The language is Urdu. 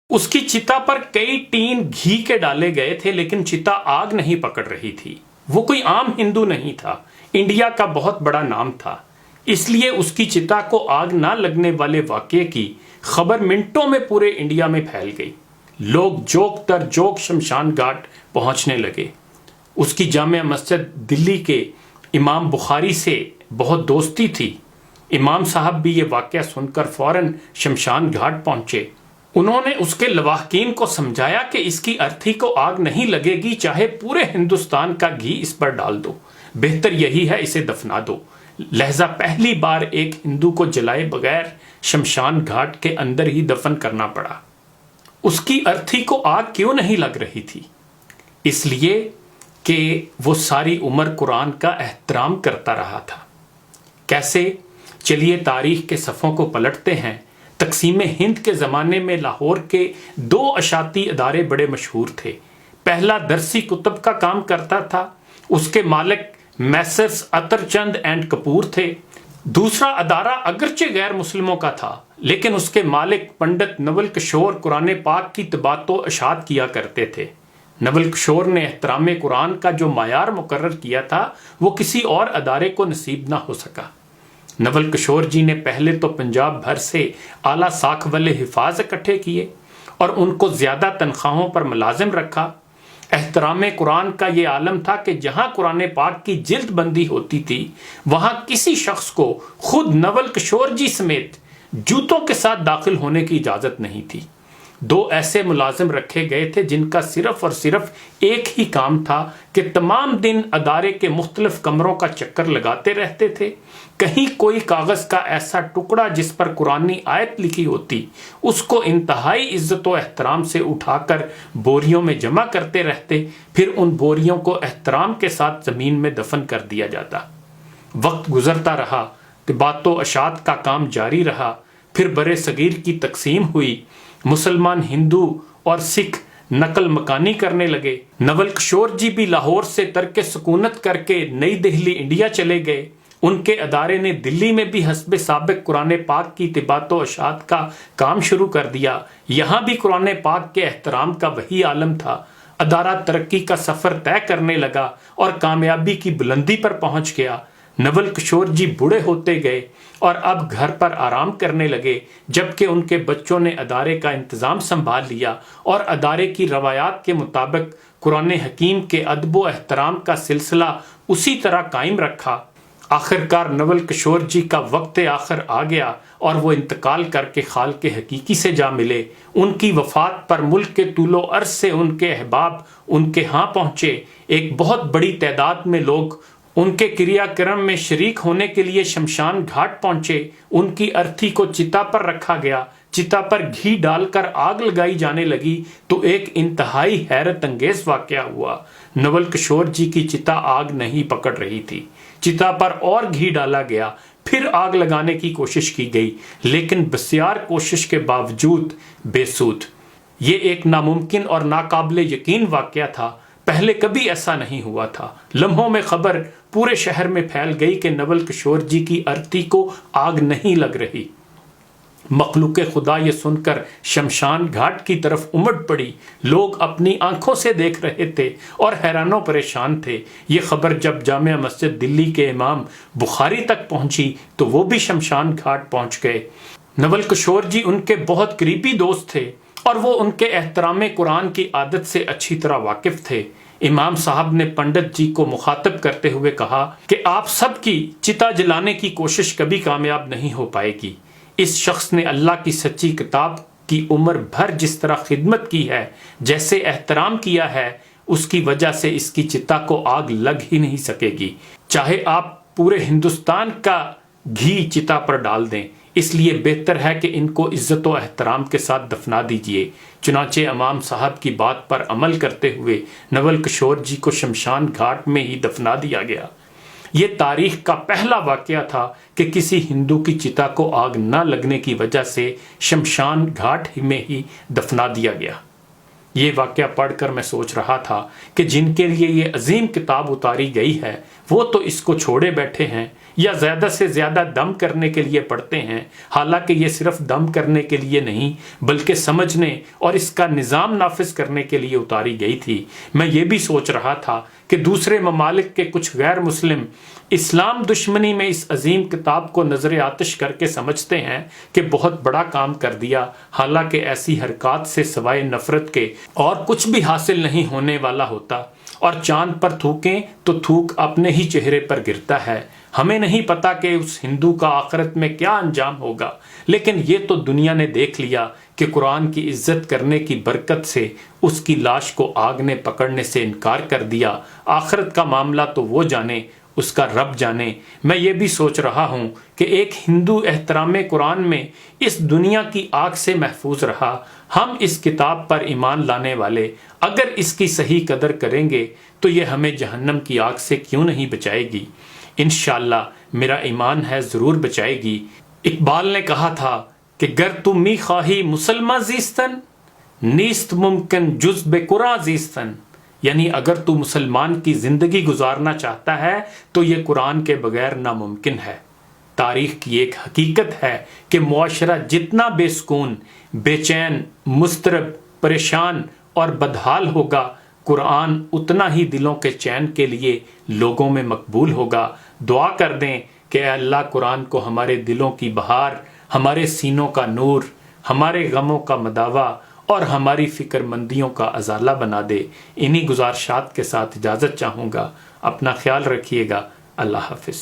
اس کی چتا پر کئی ٹین گھی کے ڈالے گئے تھے لیکن چتا آگ نہیں پکڑ رہی تھی۔ وہ کوئی عام ہندو نہیں تھا، انڈیا کا بہت بڑا نام تھا، اس لیے اس کی چتا کو آگ نہ لگنے والے واقعے کی خبر منٹوں میں پورے انڈیا میں پھیل گئی۔ لوگ جوک در جوک شمشان گھاٹ پہنچنے لگے۔ اس کی جامع مسجد دلی کے امام بخاری سے بہت دوستی تھی۔ امام صاحب بھی یہ واقعہ سن کر فوراً شمشان گھاٹ پہنچے۔ انہوں نے اس کے لواحقین کو سمجھایا کہ اس کی ارتھی کو آگ نہیں لگے گی، چاہے پورے ہندوستان کا گھی اس پر ڈال دو، بہتر یہی ہے اسے دفنا دو۔ لہذا پہلی بار ایک ہندو کو جلائے بغیر شمشان گھاٹ کے اندر ہی دفن کرنا پڑا۔ اس کی ارتھی کو آگ کیوں نہیں لگ رہی تھی؟ اس لیے کہ وہ ساری عمر قرآن کا احترام کرتا رہا تھا۔ کیسے؟ چلیے تاریخ کے صفحوں کو پلٹتے ہیں۔ تقسیم ہند کے زمانے میں لاہور کے 2 اشاعتی ادارے بڑے مشہور تھے۔ پہلا درسی کتب کا کام کرتا تھا، اس کے مالک میسرز عطر چند اینڈ کپور تھے۔ دوسرا ادارہ اگرچہ غیر مسلموں کا تھا لیکن اس کے مالک پنڈت نول کشور قرآن پاک کی طباعت و اشاعت کیا کرتے تھے۔ نول کشور نے احترام قرآن کا جو معیار مقرر کیا تھا وہ کسی اور ادارے کو نصیب نہ ہو سکا۔ نول کشور جی نے پہلے تو پنجاب بھر سے اعلیٰ ساکھ والے حفاظ اکٹھے کیے اور ان کو زیادہ تنخواہوں پر ملازم رکھا۔ احترام قرآن کا یہ عالم تھا کہ جہاں قرآن پاک کی جلد بندی ہوتی تھی وہاں کسی شخص کو خود نول کشور جی سمیت جوتوں کے ساتھ داخل ہونے کی اجازت نہیں تھی۔ 2 ایسے ملازم رکھے گئے تھے جن کا صرف اور صرف ایک ہی کام تھا کہ تمام دن ادارے کے مختلف کمروں کا چکر لگاتے رہتے تھے۔ کہیں کوئی کاغذ کا ایسا ٹکڑا جس پر قرآنی آیت لکھی ہوتی اس کو انتہائی عزت و احترام سے اٹھا کر بوریوں میں جمع کرتے رہتے، پھر ان بوریوں کو احترام کے ساتھ زمین میں دفن کر دیا جاتا۔ وقت گزرتا رہا، طباعت و اشاعت کا کام جاری رہا، پھر برِ صغیر کی تقسیم ہوئی، مسلمان ہندو اور سکھ نقل مکانی کرنے لگے۔ نول کشور جی بھی لاہور سے ترک سکونت کر کے نئی دہلی انڈیا چلے گئے۔ ان کے ادارے نے دلی میں بھی حسب سابق قرآن پاک کی طباعت و اشاعت کا کام شروع کر دیا۔ یہاں بھی قرآن پاک کے احترام کا وہی عالم تھا۔ ادارہ ترقی کا سفر طے کرنے لگا اور کامیابی کی بلندی پر پہنچ گیا۔ نول کشور جی بوڑھے ہوتے گئے اور اب گھر پر آرام کرنے لگے، جبکہ ان کے بچوں نے ادارے کا انتظام سنبھال لیا اور ادارے کی روایات کے مطابق قرآن حکیم کے ادب و احترام کا سلسلہ اسی طرح قائم رکھا۔ آخرکار نول کشور جی کا وقت آخر آ گیا اور وہ انتقال کر کے خالق حقیقی سے جا ملے۔ ان کی وفات پر ملک کے طول و عرض سے ان کے احباب ان کے ہاں پہنچے۔ ایک بہت بڑی تعداد میں لوگ ان کے کریا کرم میں شریک ہونے کے لیے شمشان گھاٹ پہنچے۔ ان کی ارتھی کو چتا پر رکھا گیا، چتا پر گھی ڈال کر آگ لگائی جانے لگی تو ایک انتہائی حیرت انگیز واقعہ ہوا۔ نول کشور جی کی چتا آگ نہیں پکڑ رہی تھی۔ چتا پر اور گھی ڈالا گیا، پھر آگ لگانے کی کوشش کی گئی لیکن بسیار کوشش کے باوجود بے سود۔ یہ ایک ناممکن اور ناقابل یقین واقعہ تھا، پہلے کبھی ایسا نہیں ہوا تھا۔ لمحوں میں خبر پورے شہر میں پھیل گئی کہ نول کشور جی کی ارتھی کو آگ نہیں لگ رہی۔ مخلوق خدا یہ سن کر شمشان گھاٹ کی طرف امڑ پڑی۔ لوگ اپنی آنکھوں سے دیکھ رہے تھے اور حیران و پریشان تھے۔ یہ خبر جب جامع مسجد دلی کے امام بخاری تک پہنچی تو وہ بھی شمشان گھاٹ پہنچ گئے۔ نول کشور جی ان کے بہت قریبی دوست تھے اور وہ ان کے احترام قرآن کی عادت سے اچھی طرح واقف تھے۔ امام صاحب نے پنڈت جی کو مخاطب کرتے ہوئے کہا کہ آپ سب کی چتا جلانے کی کوشش کبھی کامیاب نہیں ہو پائے گی۔ اس شخص نے اللہ کی سچی کتاب کی عمر بھر جس طرح خدمت کی ہے، جیسے احترام کیا ہے، اس کی وجہ سے اس کی چتا کو آگ لگ ہی نہیں سکے گی، چاہے آپ پورے ہندوستان کا گھی چتا پر ڈال دیں۔ اس لیے بہتر ہے کہ ان کو عزت و احترام کے ساتھ دفنا دیجیے۔ چنانچہ امام صاحب کی بات پر عمل کرتے ہوئے نول کشور جی کو شمشان گھاٹ میں ہی دفنا دیا گیا۔ یہ تاریخ کا پہلا واقعہ تھا کہ کسی ہندو کی چتا کو آگ نہ لگنے کی وجہ سے شمشان گھاٹ میں ہی دفنا دیا گیا۔ یہ واقعہ پڑھ کر میں سوچ رہا تھا کہ جن کے لیے یہ عظیم کتاب اتاری گئی ہے وہ تو اس کو چھوڑے بیٹھے ہیں، یا زیادہ سے زیادہ دم کرنے کے لیے پڑھتے ہیں، حالانکہ یہ صرف دم کرنے کے لیے نہیں بلکہ سمجھنے اور اس کا نظام نافذ کرنے کے لیے اتاری گئی تھی۔ میں یہ بھی سوچ رہا تھا کہ دوسرے ممالک کے کچھ غیر مسلم اسلام دشمنی میں اس عظیم کتاب کو نظر آتش کر کے سمجھتے ہیں کہ بہت بڑا کام کر دیا، حالانکہ ایسی حرکات سے سوائے نفرت کے اور کچھ بھی حاصل نہیں ہونے والا ہوتا، اور چاند پر تھوکیں تو تھوک اپنے ہی چہرے پر گرتا ہے۔ ہمیں نہیں پتا کہ اس ہندو کا آخرت میں کیا انجام ہوگا، لیکن یہ تو دنیا نے دیکھ لیا کہ قرآن کی عزت کرنے کی برکت سے اس کی لاش کو آگ نے پکڑنے سے انکار کر دیا۔ آخرت کا معاملہ تو وہ جانے، اس کا رب جانے۔ میں یہ بھی سوچ رہا ہوں کہ ایک ہندو احترام قرآن میں اس دنیا کی آگ سے محفوظ رہا۔ ہم اس کتاب پر ایمان لانے والے اگر اس کی صحیح قدر کریں گے تو یہ ہمیں جہنم کی آگ سے کیوں نہیں بچائے گی؟ انشاءاللہ میرا ایمان ہے ضرور بچائے گی۔ اقبال نے کہا تھا کہ گر تو می خواہی مسلمہ زیستن، نیست ممکن جز بے قرآن زیستن، یعنی اگر تو مسلمان کی زندگی گزارنا چاہتا ہے تو یہ قرآن کے بغیر ناممکن ہے۔ تاریخ کی ایک حقیقت ہے کہ معاشرہ جتنا بے سکون، بے چین، مضطرب، پریشان اور بدحال ہوگا، قرآن اتنا ہی دلوں کے چین کے لیے لوگوں میں مقبول ہوگا۔ دعا کر دیں کہ اے اللہ قرآن کو ہمارے دلوں کی بہار، ہمارے سینوں کا نور، ہمارے غموں کا مداوا اور ہماری فکر مندیوں کا ازالہ بنا دے۔ انہی گزارشات کے ساتھ اجازت چاہوں گا۔ اپنا خیال رکھیے گا۔ اللہ حافظ۔